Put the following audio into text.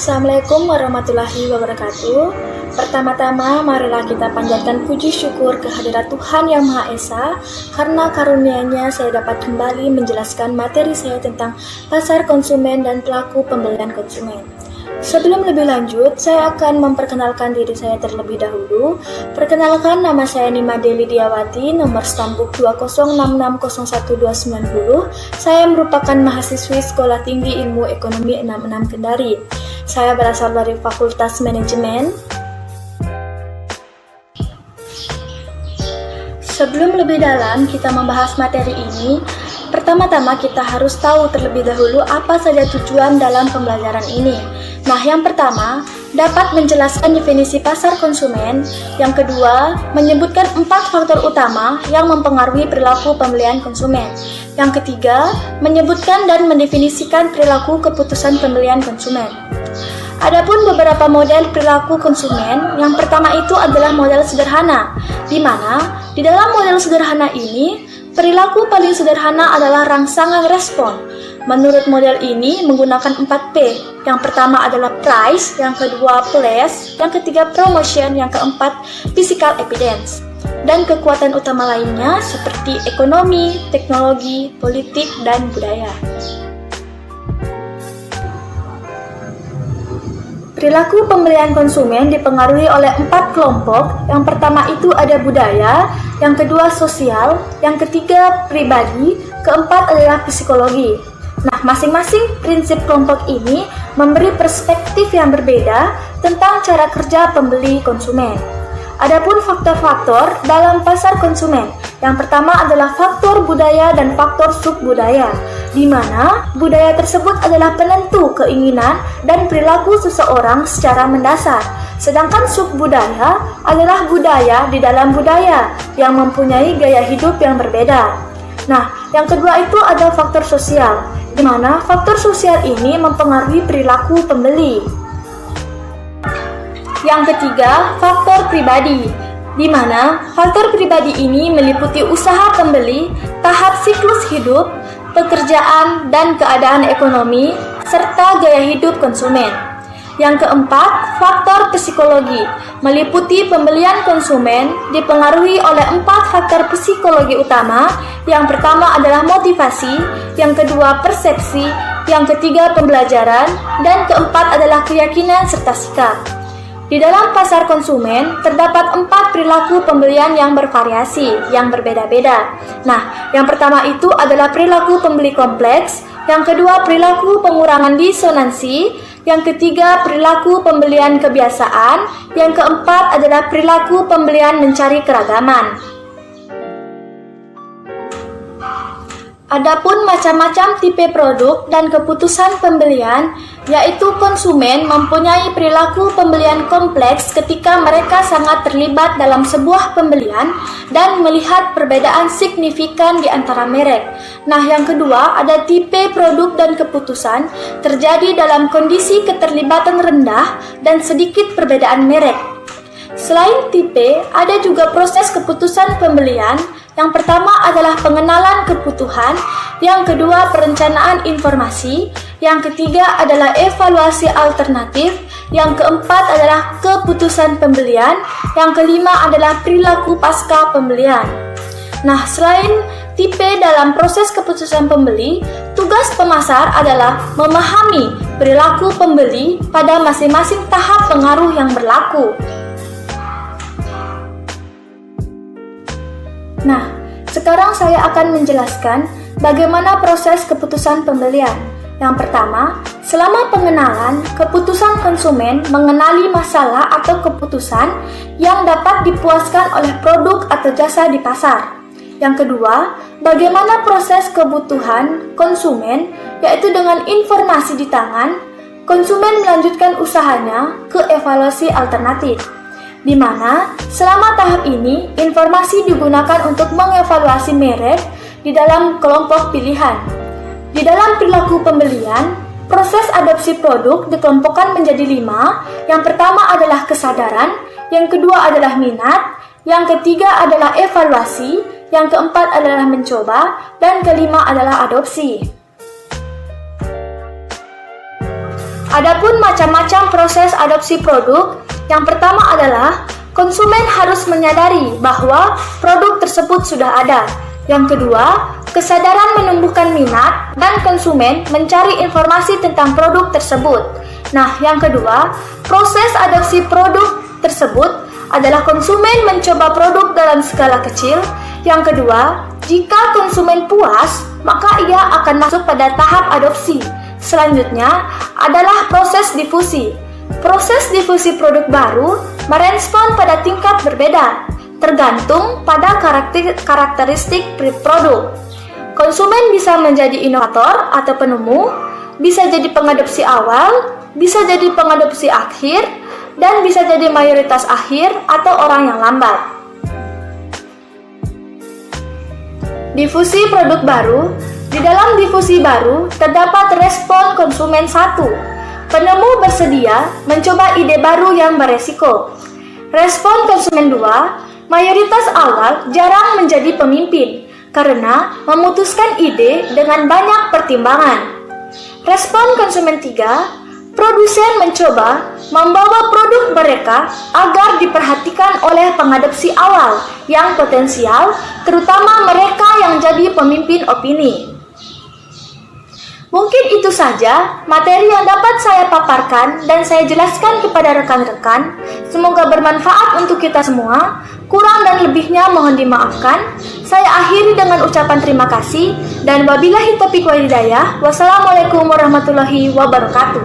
Assalamualaikum warahmatullahi wabarakatuh. Pertama-tama, marilah kita panjatkan puji syukur kehadirat Tuhan Yang Maha Esa, karena karunia-Nya saya dapat kembali menjelaskan materi saya tentang pasar konsumen dan pelaku pembelian konsumen. Sebelum lebih lanjut, saya akan memperkenalkan diri saya terlebih dahulu. Perkenalkan, nama saya Nima Deli Diawati, nomor stambuk 2066019290. Saya merupakan mahasiswi Sekolah Tinggi Ilmu Ekonomi 66 Kendari. Saya berasal dari Fakultas Manajemen. Sebelum lebih dalam kita membahas materi ini, pertama-tama kita harus tahu terlebih dahulu apa saja tujuan dalam pembelajaran ini. Nah, yang pertama, dapat menjelaskan definisi pasar konsumen. Yang kedua, menyebutkan 4 faktor utama yang mempengaruhi perilaku pembelian konsumen. Yang ketiga, menyebutkan dan mendefinisikan perilaku keputusan pembelian konsumen. Adapun beberapa model perilaku konsumen, yang pertama itu adalah model sederhana, di mana di dalam model sederhana ini, perilaku paling sederhana adalah rangsangan respon. Menurut model ini menggunakan 4P. Yang pertama adalah price, yang kedua place, yang ketiga promotion, yang keempat physical evidence. Dan kekuatan utama lainnya seperti ekonomi, teknologi, politik, dan budaya. Perilaku pembelian konsumen dipengaruhi oleh 4 kelompok. Yang pertama itu ada budaya, yang kedua sosial, yang ketiga pribadi, keempat adalah psikologi. Nah, masing-masing prinsip kelompok ini memberi perspektif yang berbeda tentang cara kerja pembeli konsumen. Adapun faktor-faktor dalam pasar konsumen, yang pertama adalah faktor budaya dan faktor subbudaya, di mana budaya tersebut adalah penentu keinginan dan perilaku seseorang secara mendasar, sedangkan subbudaya adalah budaya di dalam budaya yang mempunyai gaya hidup yang berbeda. Nah, yang kedua itu ada faktor sosial, di mana faktor sosial ini mempengaruhi perilaku pembeli. Yang ketiga, faktor pribadi, di mana faktor pribadi ini meliputi usaha pembeli, tahap siklus hidup, pekerjaan, dan keadaan ekonomi, serta gaya hidup konsumen. Yang keempat, faktor psikologi, meliputi pembelian konsumen dipengaruhi oleh 4 faktor psikologi utama. Yang pertama adalah motivasi, yang kedua persepsi, yang ketiga pembelajaran, dan keempat adalah keyakinan serta sikap. Di dalam pasar konsumen, terdapat 4 perilaku pembelian yang bervariasi, yang berbeda-beda. Nah, yang pertama itu adalah perilaku pembeli kompleks, yang kedua perilaku pengurangan disonansi, yang ketiga perilaku pembelian kebiasaan, yang keempat adalah perilaku pembelian mencari keragaman. Adapun macam-macam tipe produk dan keputusan pembelian, yaitu konsumen mempunyai perilaku pembelian kompleks ketika mereka sangat terlibat dalam sebuah pembelian dan melihat perbedaan signifikan di antara merek. Nah, yang kedua ada tipe produk dan keputusan terjadi dalam kondisi keterlibatan rendah dan sedikit perbedaan merek. Selain tipe, ada juga proses keputusan pembelian. Yang pertama adalah pengenalan kebutuhan, yang kedua perencanaan informasi, yang ketiga adalah evaluasi alternatif, yang keempat adalah keputusan pembelian, yang kelima adalah perilaku pasca pembelian. Nah, selain tipe dalam proses keputusan pembeli, tugas pemasar adalah memahami perilaku pembeli pada masing-masing tahap pengaruh yang berlaku. Nah, sekarang saya akan menjelaskan bagaimana proses keputusan pembelian. Yang pertama, selama pengenalan, keputusan konsumen mengenali masalah atau keputusan yang dapat dipuaskan oleh produk atau jasa di pasar. Yang kedua, bagaimana proses kebutuhan konsumen, yaitu dengan informasi di tangan, konsumen melanjutkan usahanya ke evaluasi alternatif, di mana selama tahap ini informasi digunakan untuk mengevaluasi merek di dalam kelompok pilihan. Di dalam perilaku pembelian, proses adopsi produk dikelompokkan menjadi 5. Yang pertama adalah kesadaran, yang kedua adalah minat, yang ketiga adalah evaluasi, yang keempat adalah mencoba, dan kelima adalah adopsi. Adapun macam-macam proses adopsi produk, yang pertama adalah konsumen harus menyadari bahwa produk tersebut sudah ada. Yang kedua, kesadaran menumbuhkan minat dan konsumen mencari informasi tentang produk tersebut. Nah, yang kedua, proses adopsi produk tersebut adalah konsumen mencoba produk dalam skala kecil. Yang kedua, jika konsumen puas, maka ia akan masuk pada tahap adopsi. Selanjutnya adalah proses difusi. Proses difusi produk baru merespon pada tingkat berbeda, tergantung pada karakteristik produk. Konsumen bisa menjadi inovator atau penemu, bisa jadi pengadopsi awal, bisa jadi pengadopsi akhir, dan bisa jadi mayoritas akhir atau orang yang lambat. Difusi produk baru. Di dalam difusi baru, terdapat respon konsumen 1. Penemu bersedia mencoba ide baru yang beresiko. Respon konsumen 2, mayoritas awal jarang menjadi pemimpin karena memutuskan ide dengan banyak pertimbangan. Respon konsumen 3, produsen mencoba membawa produk mereka agar diperhatikan oleh pengadopsi awal yang potensial, terutama mereka yang jadi pemimpin opini. Mungkin itu saja materi yang dapat saya paparkan dan saya jelaskan kepada rekan-rekan. Semoga bermanfaat untuk kita semua. Kurang dan lebihnya mohon dimaafkan. Saya akhiri dengan ucapan terima kasih dan wabillahi taufiq wal hidayah. Wassalamualaikum warahmatullahi wabarakatuh.